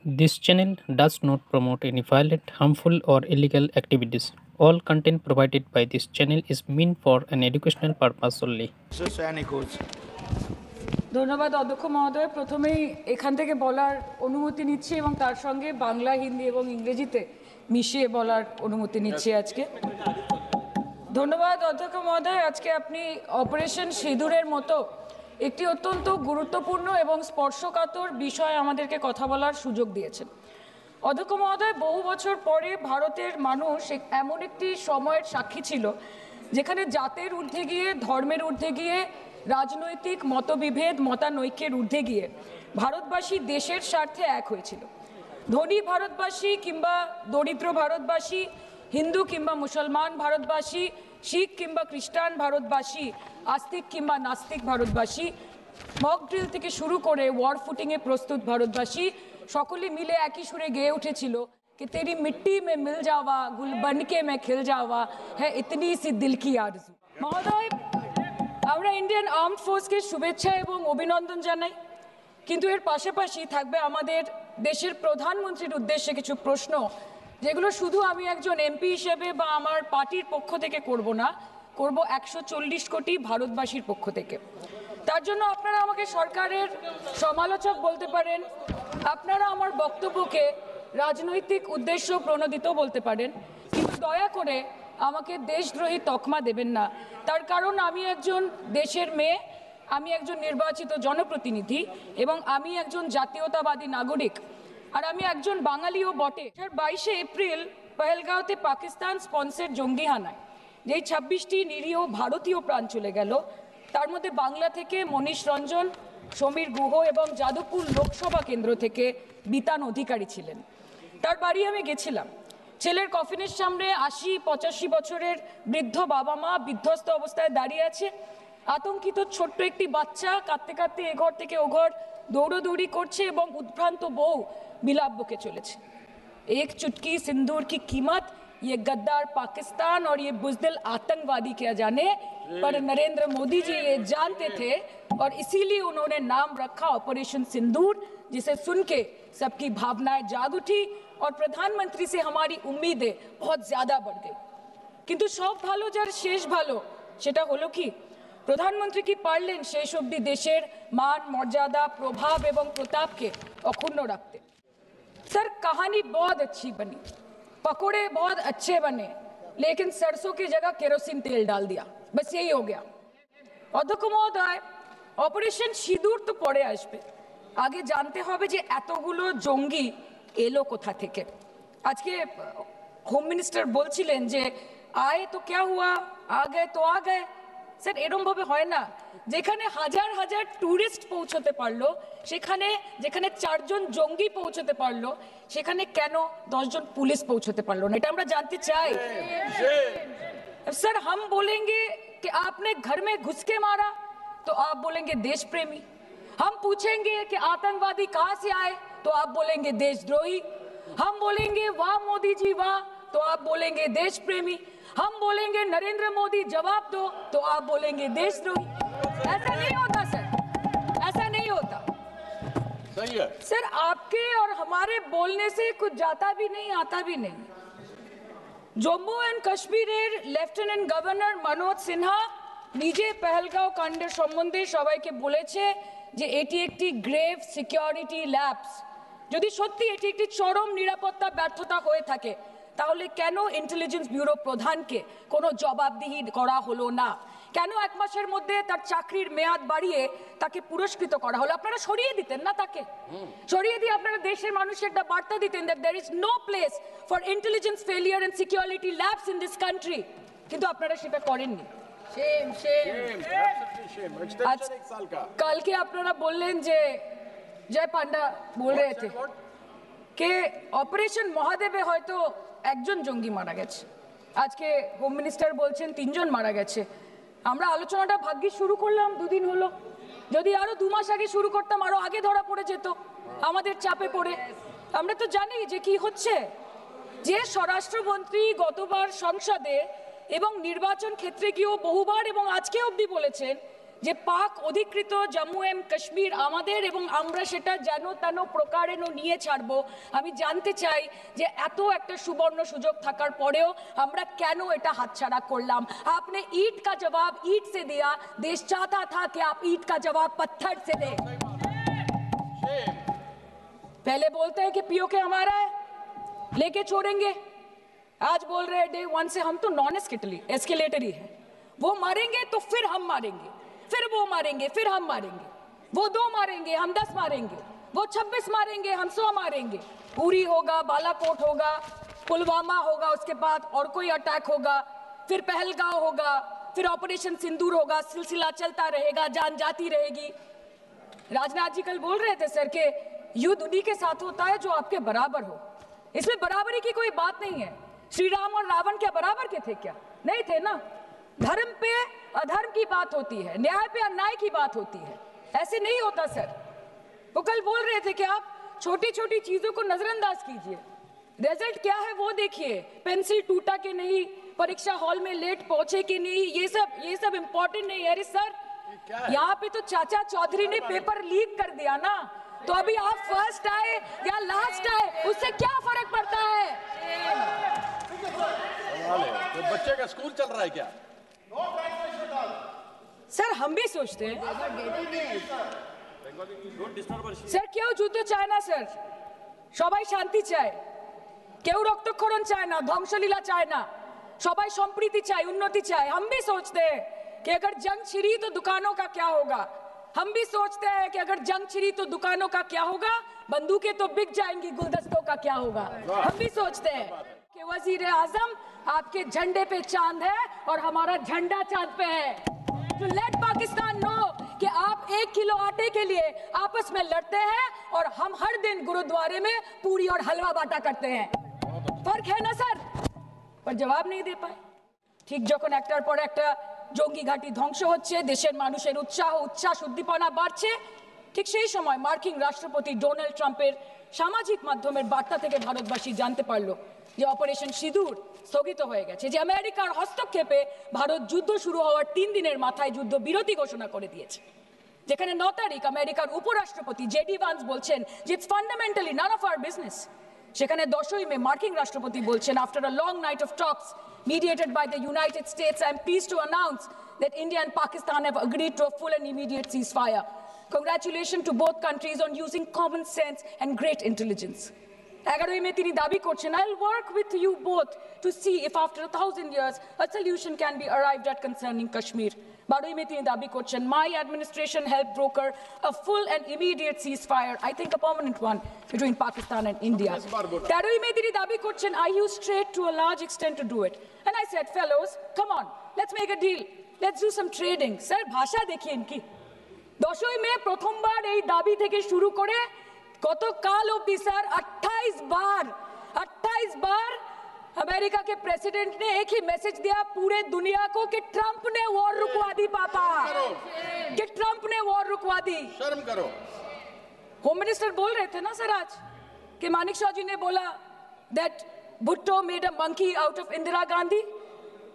This channel does not promote any violent, harmful, or illegal activities. All content provided by this channel is meant for an educational purpose only. ধন্যবাদ অধ্যক্ষ মহোদয়। প্রথমেই এখান থেকে বলার অনুমতি নিচ্ছি এবং তার সঙ্গে বাংলা, হিন্দি এবং ইংরেজিতে মিশিয়ে বলার অনুমতি নিচ্ছি আজকে। ধন্যবাদ অধ্যক্ষ মহোদয়। আজকে আপনি অপারেশন সিঁদুরের মতো একটি অত্যন্ত গুরুত্বপূর্ণ এবং স্পর্শকাতর বিষয় আমাদেরকে কথা বলার সুযোগ দিয়েছেন। অধ্যক্ষ মহোদয়, বহু বছর পরে ভারতের মানুষ এমন একটি সময়ের সাক্ষী ছিল যেখানে জাতের ঊর্ধ্বে গিয়ে, ধর্মের ঊর্ধ্বে গিয়ে, রাজনৈতিক মতবিভেদ, মতানৈক্যের ঊর্ধ্বে গিয়ে ভারতবাসী দেশের স্বার্থে এক হয়েছিল। ধনী ভারতবাসী কিংবা দরিদ্র ভারতবাসী, হিন্দু কিংবা মুসলমান ভারতবাসী, শিখ কিংবা খ্রিস্টান ভারতবাসী, আস্তিক কিংবা নাস্তিক ভারতবাসী, মক ড্রিল থেকে শুরু করে ওয়ার ফুটিংয়ে প্রস্তুত ভারতবাসী সকলে মিলে একই সুরে গেয়ে উঠেছিল कि तेरी मिट्टी में मिल जावा, गुल बनके मैं खिल जावा, है इतनी सी दिल की आरज़ू। মহোদয়, আমরা ইন্ডিয়ান আর্মড ফোর্সকে শুভেচ্ছা এবং অভিনন্দন জানাই, কিন্তু এর পাশাপাশি থাকবে আমাদের দেশের প্রধানমন্ত্রীর উদ্দেশ্যে কিছু প্রশ্ন, যেগুলো শুধু আমি একজন এমপি হিসেবে বা আমার পার্টির পক্ষ থেকে করব না, করব 140 কোটি ভারতবাসীর পক্ষ থেকে। তার জন্য আপনারা আমাকে সরকারের সমালোচক বলতে পারেন, আপনারা আমার বক্তব্যকে রাজনৈতিক উদ্দেশ্য প্রণোদিত বলতে পারেন, কিন্তু দয়া করে আমাকে দেশদ্রোহী তকমা দেবেন না। তার কারণ আমি একজন দেশের মেয়ে, আমি একজন নির্বাচিত জনপ্রতিনিধি এবং আমি একজন জাতীয়তাবাদী নাগরিক, আর আমি একজন বাঙালিও বটে। 22শে এপ্রিল পহেলগাঁওতে পাকিস্তান স্পন্সর জঙ্গি হানায় যেই 26টি নিরীহ ভারতীয় প্রাণ চলে গেল, তার মধ্যে বাংলা থেকে মনীষ রঞ্জন, সমীর গুহ এবং যাদবপুর লোকসভা কেন্দ্র থেকে বিতান অধিকারী ছিলেন। তার বাড়ি আমি গেছিলাম। ছেলের কফিনের সামনে 80-85 বছরের বৃদ্ধ বাবা মা বিধ্বস্ত অবস্থায় দাঁড়িয়ে আছে। আতঙ্কিত ছোট্ট একটি বাচ্চা কাঁদতে কাঁদতে এ ঘর থেকে ও ঘর দৌড়োদৌড়ি করছে এবং উদ্ভ্রান্ত বউ বিলাপ বকে চলেছে। एक चुटकी सिंदूर की कीमत ये गद्दार पाकिस्तान और ये बुज़दिल आतंकवादी क्या जाने, पर नरेंद्र मोदी जी ये जानते थे और इसीलिए उन्होंने नाम रखा ऑपरेशन सिंदूर, जिसे सुन के सबकी भावनाएं जाग उठी और प्रधानमंत्री से हमारी उम्मीदें बहुत ज़्यादा बढ़ गई। কিন্তু সব ভালো যার শেষ ভালো, সেটা হলো কি প্রধানমন্ত্রী কি পারলেন শেষ অবধি দেশের মান, মর্যাদা, প্রভাব এবং প্রতাপকে অক্ষুণ্ণ রাখতে। सर, कहानी बहुत अच्छी बनी, पकोड़े बहुत अच्छे बने, लेकिन सरसों की जगह केरोसिन तेल डाल दिया, बस यही हो गया। অধ্যক্ষ মহোদয়, অপারেশন সিঁদুর তো পরে আসবে, আগে জানতে হবে যে এতগুলো জঙ্গি এলো কোথা থেকে। আজকে হোম মিনিস্টার বলছিলেন যে আয়ে তো ক্যা হুয়া, আ গয়ে তো আ গয়ে। স্যার, এরম ভাবে হয় না। যেখানে হাজার হাজার টুরিস্ট পৌঁছতে পারলো, সেখানে যেখানে 4 জন জঙ্গি পৌঁছতে পারলো, সেখানে কেন 10 জন পুলিশ পৌঁছতে পারলো না, এটা আমরা জানতে চাই। सर, हम बोलेंगे कि आपने घर में घुस के मारा तो आप बोलेंगे देश प्रेमी। हम पूछेंगे कि आतंकवादी कहां से आए तो आप बोलेंगे देशद्रोही। हम बोलेंगे वाह मोदी जी वाह तो आप बोलेंगे देश प्रेमी। हम बोलेंगे नरेंद्र मोदी जवाब दो तो आप बोलेंगे देशद्रोही। ऐसा नहीं होता सर, ऐसा नहीं होता। सही है सर, आपके और हमारे बोलने से कुछ जाता भी नहीं, आता भी नहीं। জম্মু অ্যান্ড কাশ্মীরের লেফটেন্যান্ট গভর্নর মনোজ সিনহা নিজে পেহেলগাঁও কাণ্ডের সম্বন্ধে সবাইকে বলেছে যে এটি একটি গ্রেভ সিকিউরিটি ল্যাপস। যদি সত্যি এটি একটি চরম নিরাপত্তা ব্যর্থতা হয়ে থাকে, তাহলে কেন ইন্টেলিজেন্স ব্যুরো প্রধানকে কোনো জবাবদিহি করা হলো না? কেন 1 মাসের মধ্যে তার চাকরির মেয়াদ বাড়িয়ে তাকে পুরস্কৃত করা হলো? আপনারা সরিয়ে দিতেন না তাকে? সরিয়ে দিয়ে আপনারা দেশের মানুষকে একটা বার্তা দিতেন that there is no place for intelligence failure and security labs in this country, কিন্তু আপনারা সেটা করেননি। কালকে আপনারা বললেন যে জয় পান্ডা বল রে থে কে অপারেশন মহাদেবে হয়তো 1 জন জঙ্গি মারা গেছে, আজকে হোম মিনিস্টার বলছেন 3 জন মারা গেছে। আমরা আলোচনাটা ভাগ্যে শুরু করলাম 2 দিন হলো, যদি আরো 2 মাস আগে শুরু করতাম আরো আগে ধরা পড়ে যেত আমাদের চাপে পড়ে। আমরা তো জানি যে কি হচ্ছে। যে স্বরাষ্ট্রমন্ত্রী গতবার সংসদে এবং নির্বাচন ক্ষেত্রে গিয়েও বহুবার এবং আজকে অবধি বলেছেন যে পাক অধিকৃত জম্মু এন্ড কাশ্মীর আমাদের এবং আমরা সেটা যেন তেন প্রকারে নিয়ে ছাড়বো। আমি জানতে চাই যে এত একটা সুবর্ণ সুযোগ থাকার পরেও আমরা কেন এটা হাতছাড়া করলাম। आपने ईंट का जवाब ईंट से दिया, देश चाहता था कि आप ईंट का जवाब पत्थर से दें। पहले बोलते हैं कि पीओके हमारा है, लेके छोड़ेंगे, आज बोल रहे हैं डे 1 से हम तो नॉन एस्केलेटरी है, वो मारेंगे तो फिर हम मारेंगे, फिर वो मारेंगे, फिर हम मारेंगे, वो 2 मारेंगे हम 10 मारेंगे, वो 26 मारेंगे हम 100 मारेंगे। उरी होगा, बालाकोट होगा, पुलवामा होगा, उसके बाद और कोई अटैक होगा, फिर पहलगांव होगा, फिर ऑपरेशन सिंदूर होगा, सिलसिला चलता रहेगा, जान जाती रहेगी। राजनाथ जी कल बोल रहे थे सर के युद्ध उन्हीं के साथ होता है जो आपके बराबर हो। इसमें बराबरी की कोई बात नहीं है। श्री राम और रावण क्या बराबर के थे क्या? नहीं थे ना। धर्म पे अधर्म की बात होती है, न्याय पे अन्याय की बात होती है, ऐसे नहीं होता सर। वो कल बोल रहे थे कि आप छोटी छोटी चीजों को नजरअंदाज कीजिए, रिजल्ट क्या है वो देखिए, पेंसिल टूटा कि नहीं, परीक्षा हॉल में लेट पहुंचे कि नहीं, ये सब इंपॉर्टेंट नहीं है। अरे सर यहाँ पे तो चाचा चौधरी ने पेपर लीक कर दिया ना, तो अभी आप फर्स्ट आए या लास्ट आए उससे क्या फर्क पड़ता है? तो बच्चे का स्कूल चल रहा है क्या? सर हम भी सोचते हैं স্যার কেউ যুদ্ধ চায় না স্যার, সবাই শান্তি চায়, কেউ রক্তক্ষরণ চায় না, ধ্বংসলীলা চায় না, সবাই সম্প্रीति चाहे, उन्नति चाहे। हम भी सोचते हैं कि अगर जंग छिड़ी तो दुकानों का क्या होगा, हम भी सोचते हैं कि अगर जंग छिड़ी तो दुकानों का क्या होगा, बंदूकें तो बिक जाएंगी, गुलदस्तों का क्या होगा। हम भी सोचते हैं कि वजीर आजम आपके झंडे पे चांद है और हमारा झंडा चांद पे है। तो लेट पाकिस्तान नो कि आप 1 किलो आटे के लिए आपस में लड़ते हैं और हम हर दिन गुरुद्वारे में पूरी और हलवा बांटा करते हैं। फर्क है ना सर? पर जवाब नहीं दे पाए। ठीक যখন একটার পর একটা জঙ্গি ঘাঁটি ধ্বংস হচ্ছে, দেশের মানুষের উচ্ছ্বাস উদ্দীপনা বাড়ছে, ঠিক সেই সময় মার্কিন রাষ্ট্রপতি ডোনাল্ড ট্রাম্পের সামাজিক মাধ্যমের বার্তা থেকে ভারতবাসী জানতে পারলো যে অপারেশন সিঁদুর স্থগিত হয়ে গেছে, যে আমেরিকার হস্তক্ষেপে ভারত যুদ্ধ শুরু হওয়ার 3 দিনের মাথায় যুদ্ধ বিরতি ঘোষণা করে দিয়েছে। যেখানে 9 তারিখ আমেরিকার উপরাষ্ট্রপতি জেডি ভান্স বলছেন যে it's fundamentally none of our business. সেখানে 10ই মে মার্কিন রাষ্ট্রপতি বলছেন, after a long night of talks mediated by the United States, I am pleased to announce that India and Pakistan have agreed to a full and immediate ceasefire. Congratulations to both countries on using common sense and great intelligence. 11ই মে তিনি দাবি করছেন, I'll work with you both to see if after 1000 years a solution can be arrived at concerning Kashmir. 12ই মে তিনি দাবি করছেন, my administration helped broker a full and immediate ceasefire, I think a permanent one, between Pakistan and India. 13ই মে তিনি দাবি করছেন, I used trade to a large extent to do it. And I said, fellows, come on, let's make a deal. Let's do some trading. Sir, ভাষা দেখিয়ে ইনকি। 10ই মে প্রথমবার এই দাবি থেকে শুরু করে গতকাল অবধি স্যার 28 बार अमेरिका के प्रेसिडेंट ने एक ही मैसेज दिया पूरे दुनिया को कि ट्रंप ने वॉर रुकवा दी पापा, कि ट्रंप ने वॉर रुकवा दी। शर्म करो। होम मिनिस्टर बोल रहे थे ना सर आज कि मानिक शाह जी ने बोला that Bhutto made a monkey out of Indira Gandhi.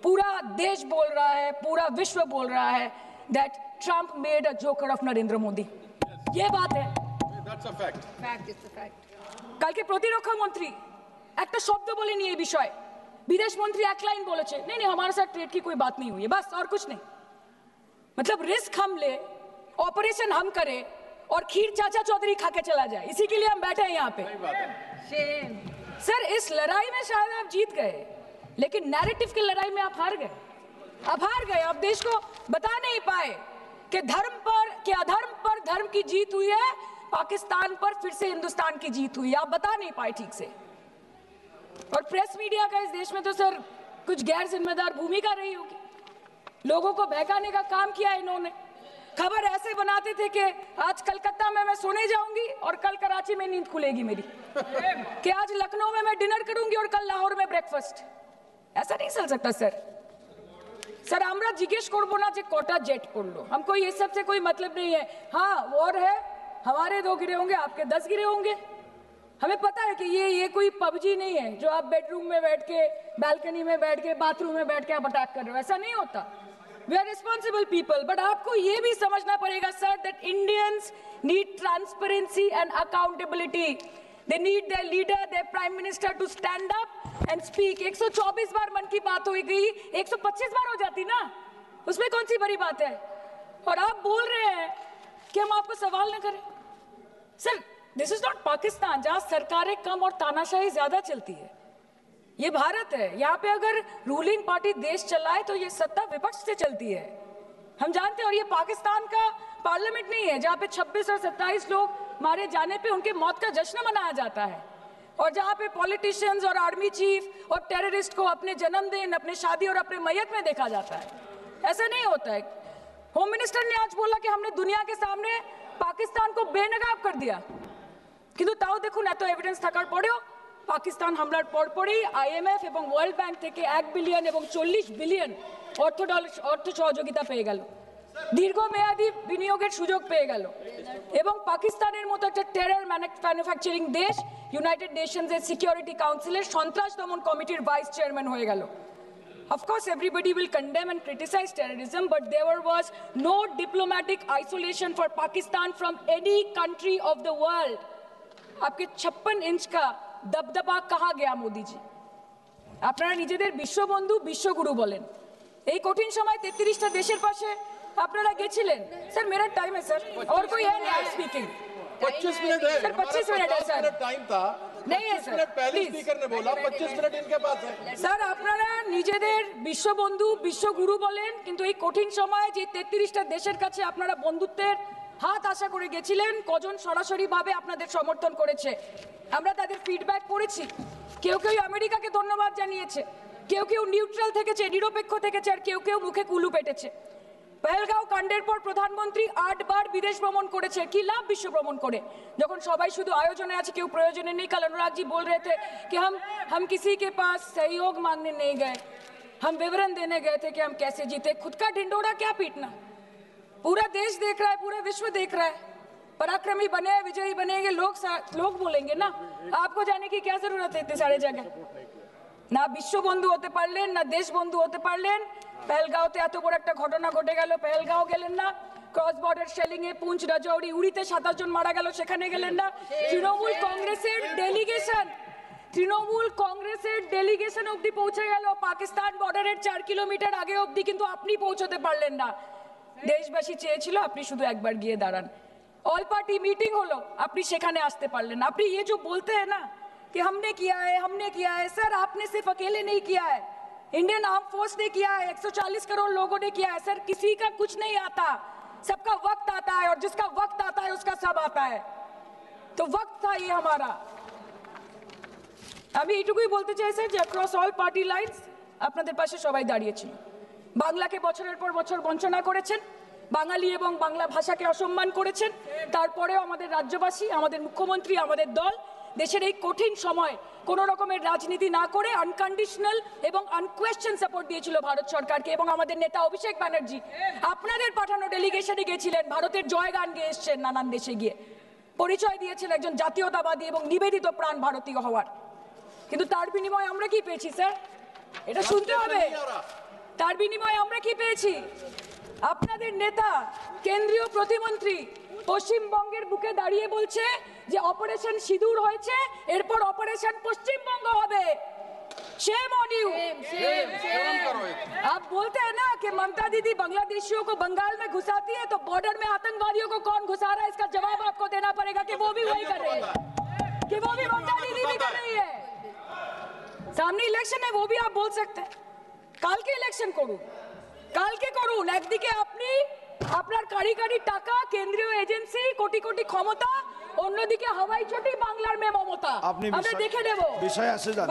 पूरा देश बोल रहा है, पूरा विश्व बोल रहा है that Trump made a joker of Narendra Modi. ये बात है, That's a fact. Fact is the fact. কালকে প্রতিরক্ষা মন্ত্রী একটা শব্দ বলেনি এই বিষয়ে, विदेश मंत्री एक लाइन बोले नहीं नहीं हमारे साथ ट्रेड की कोई बात नहीं हुई है, बस और कुछ नहीं। मतलब रिस्क हम ले, ऑपरेशन हम करें और खीर चाचा चौधरी खा के चला जाए, इसी के लिए हम बैठे हैं यहाँ पे। सर इस लड़ाई में शायद आप जीत गए, लेकिन नैरेटिव की लड़ाई में आप हार गए। आप देश को बता नहीं पाए कि धर्म पर कि अधर्म पर धर्म की जीत हुई है, पाकिस्तान पर फिर से हिंदुस्तान की जीत हुई, आप बता नहीं पाए ठीक से। और प्रेस मीडिया का इस देश में तो सर कुछ गैर जिम्मेदार भूमिका रही होगी, लोगों को बहकाने का काम किया इन्होंने। खबर ऐसे बनाते थे कि आज कलकत्ता में मैं सोने जाऊंगी और कल कराची में नींद खुलेगी मेरी, कि आज लखनऊ में मैं डिनर करूंगी और कल लाहौर में ब्रेकफास्ट। ऐसा नहीं चल सकता सर। सर আমরা জিজ্ঞেস করব না যে কটা জেট পড়লো, हमको ये सब से कोई मतलब नहीं है। हाँ वॉर है, हमारे 2 गिरे होंगे, आपके 10 गिरे होंगे। हमें पता है कि ये कोई पबजी नहीं है जो आप बेडरूम में बैठ के, बालकनी में बैठ के, बाथरूम में बैठ के आप अटैक कर रहे हो, ऐसा नहीं होता। We are responsible people, but आपको ये भी समझना पड़ेगा sir that Indians need transparency and accountability. They need their leader, their prime minister to stand up and speak. 124 बार मन की बात हो गई, 125 बार हो जाती ना, उसमें कौन सी बड़ी बात है? और आप बोल रहे हैं कि हम आपको सवाल न करें. Sir, this is not Pakistan जहां सरकारें कम और तानाशाही ज्यादा चलती है. ये भारत है. यहाँ पे अगर रूलिंग पार्टी देश चलाए तो ये सत्ता विपक्ष से चलती है, हम जानते हैं. और ये पाकिस्तान का पार्लियामेंट नहीं है जहाँ पे 26 और 27 लोग मारे जाने पे उनके मौत का जश्न मनाया जाता है, और जहाँ पे पॉलिटिशियंस और आर्मी चीफ और टेररिस्ट को अपने जन्मदिन, अपने शादी और अपने मैयत में देखा जाता है. ऐसा नहीं होता है. होम मिनिस्टर ने आज बोला कि हमने दुनिया के सामने पाकिस्तान को बेनकाब कर दिया, কিন্তু তাও দেখুন এত এভিডেন্স থাকার পরেও পাকিস্তান হামলার পরপরই আইএমএফ এবং ওয়ার্ল্ড ব্যাংক থেকে 1 বিলিয়ন এবং 40 বিলিয়ন অর্থ সহযোগিতা পেয়ে গেল, দীর্ঘমেয়াদী বিনিয়োগের সুযোগ পেয়ে গেল, এবং পাকিস্তানের মতো একটা টেরর ম্যানুফ্যাকচারিং দেশ ইউনাইটেড নেশনসের সিকিউরিটি কাউন্সিলের সন্ত্রাস দমন কমিটির ভাইস চেয়ারম্যান হয়ে গেল. Of course, everybody will condemn and criticize terrorism, but there was no diplomatic isolation for Pakistan from any country of the world. आपके 56 इंच का दबदबा कहाँ गया मोदी जी? আপনারা নিজেদের বিশ্ববন্ধু বিশ্বগুরু বলেন, এই কঠিন সময় 33টা দেশের পাশে আপনারা গেছিলেন. স্যার मेरा टाइम है सर, और कोई है नहीं स्पीकिंग. 25 मिनट है सर, 25 मिनट है सर. टाइम था नहीं है सर, पहले स्पीकर ने बोला 25 मिनट इनके पास है. স্যার আপনারা নিজেদের বিশ্ববন্ধু বিশ্বগুরু বলেন, কিন্তু এই কঠিন সময় যে 33টা দেশের কাছে আপনারা বন্ধুত্বের হাত আশা করে গেছিলেন, কজন সরাসরি ভাবে আপনাদের সমর্থন করেছে আমরা তাদের ফিডব্যাক পড়েছি. কেউ কেউ আমেরিকাকে ধন্যবাদ জানিয়েছে, কেউ কেউ নিউট্রাল থেকেছে, নিরপেক্ষ থেকেছে, আর কেউ কেউ মুখে কুলু পেটেছে. পহেলগাঁও কাণ্ডের পর প্রধানমন্ত্রী 8 বার বিদেশ ভ্রমণ করেছে. কি লাভ বিশ্ব ভ্রমণ করে যখন সবাই শুধু আয়োজনে আছে, কেউ প্রয়োজনে নেই? कल अनुराग जी बोल रहे थे कि हम किसी के पास सहयोग मांगने नहीं गए, हम विवरण देने गए थे कि हम कैसे जीते. खुद का ढिंडोरा क्या पीटना? पूरा देश देख रहा है, पूरा विश्व देख रहा है. पराक्रमी बने, विजयी बनेंगे लोग बोलेंगे ना. आपको जाने की क्या जरूरत है इतने सारे जगह? না বিশ্ববন্ধু হতে পারলেন, না দেশ বন্ধু হতে পারলেন. পেহেলগাঁওতে এত বড় একটা ঘটনা ঘটে গেল, পেহেলগাঁও গেলেন না. ক্রস বর্ডার শেলিং এ পুঞ্চ, রাজৌরি, উড়িতে 27 জন মারা গেল, সেখানে গেলেন না. তৃণমূল কংগ্রেসের ডেলিগেশন অবধি পৌঁছে গেল পাকিস্তান বর্ডারের 4 কিলোমিটার আগে অবধি, কিন্তু আপনি পৌঁছতে পারলেন না. দেশবাসী চেয়েছিল আপনি শুধু একবার গিয়ে দাঁড়ান. অল পার্টি মিটিং হলো, আপনি সেখানে আসতে পারলেন না. আপনি ये जो बोलते हैं ना कि हमने किया है, सर आपने सिर्फ अकेले नहीं किया है, इंडियन आर्म फोर्स ने किया है, 140 करोड़ लोगों ने किया है. सर किसी का कुछ नहीं आता, सबका वक्त आता है, और जिसका वक्त आता है उसका सब आता है. तो वक्त था ये हमारा. আমি এইটুকুই বলতে চাই স্যার যে অ্যাক্রস অল পার্টি লাইন্স আপনাদের পাশে সবাই দাঁড়িয়েছিল. বাংলাকে বছরের পর বছর বঞ্চনা করেছেন, বাঙালি এবং বাংলা ভাষাকে অসম্মান করেছেন, তারপরেও আমাদের রাজ্যবাসী, আমাদের মুখ্যমন্ত্রী, আমাদের দল দেশের এই কঠিন সময় কোনো রকমের রাজনীতি না করে আনকন্ডিশনাল এবং আনকোয়েশ্চন সাপোর্ট দিয়েছিল ভারত সরকারকে. এবং আমাদের নেতা অভিষেক ব্যানার্জি আপনাদের পাঠানো ডেলিগেশনে গেছিলেন, ভারতের জয়গান গেয়ে এসছেন, নানান দেশে গিয়ে পরিচয় দিয়েছেন একজন জাতীয়তাবাদী এবং নিবেদিত প্রাণ ভারতীয় হওয়ার. কিন্তু তার বিনিময়ে আমরা কি পেয়েছি স্যার? এটা শুনতে হবে. তার বিনিময়ে আমরা কি পেয়েছি? আপনাদের নেতা কেন্দ্রীয় প্রতিমন্ত্রী পশ্চিমবঙ্গের বুকে দাঁড়িয়ে বলছে যে অপারেশন সিঁদুর হয়েছে, এরপর অপারেশন পশ্চিমবঙ্গ হবে. Shame on you. आप बोलते हैं ना कि ममता दीदी बांग्लादेशियों को बंगाल में घुसाती है, तो बॉर्डर में आतंकवादियों को कौन घुसा रहा है इसका जवाब आपको देना पड़ेगा कि वो भी वही कर रहे हैं, कि वो भी ममता दीदी भी कर रही है. सामने इलेक्शन है, वो भी आप बोल सकते हैं. কালকে ইলেকশন করুন, কালকে করুন. একদিকে আপনি আপনার কারিগরি টাকা, কেন্দ্রীয় এজেন্সি, কোটি কোটি ক্ষমতা, অন্যদিকে হাওয়াই চটি বাংলার মেয়ে মমতা. আমরা দেখে নেব. বিষয় আসে যান.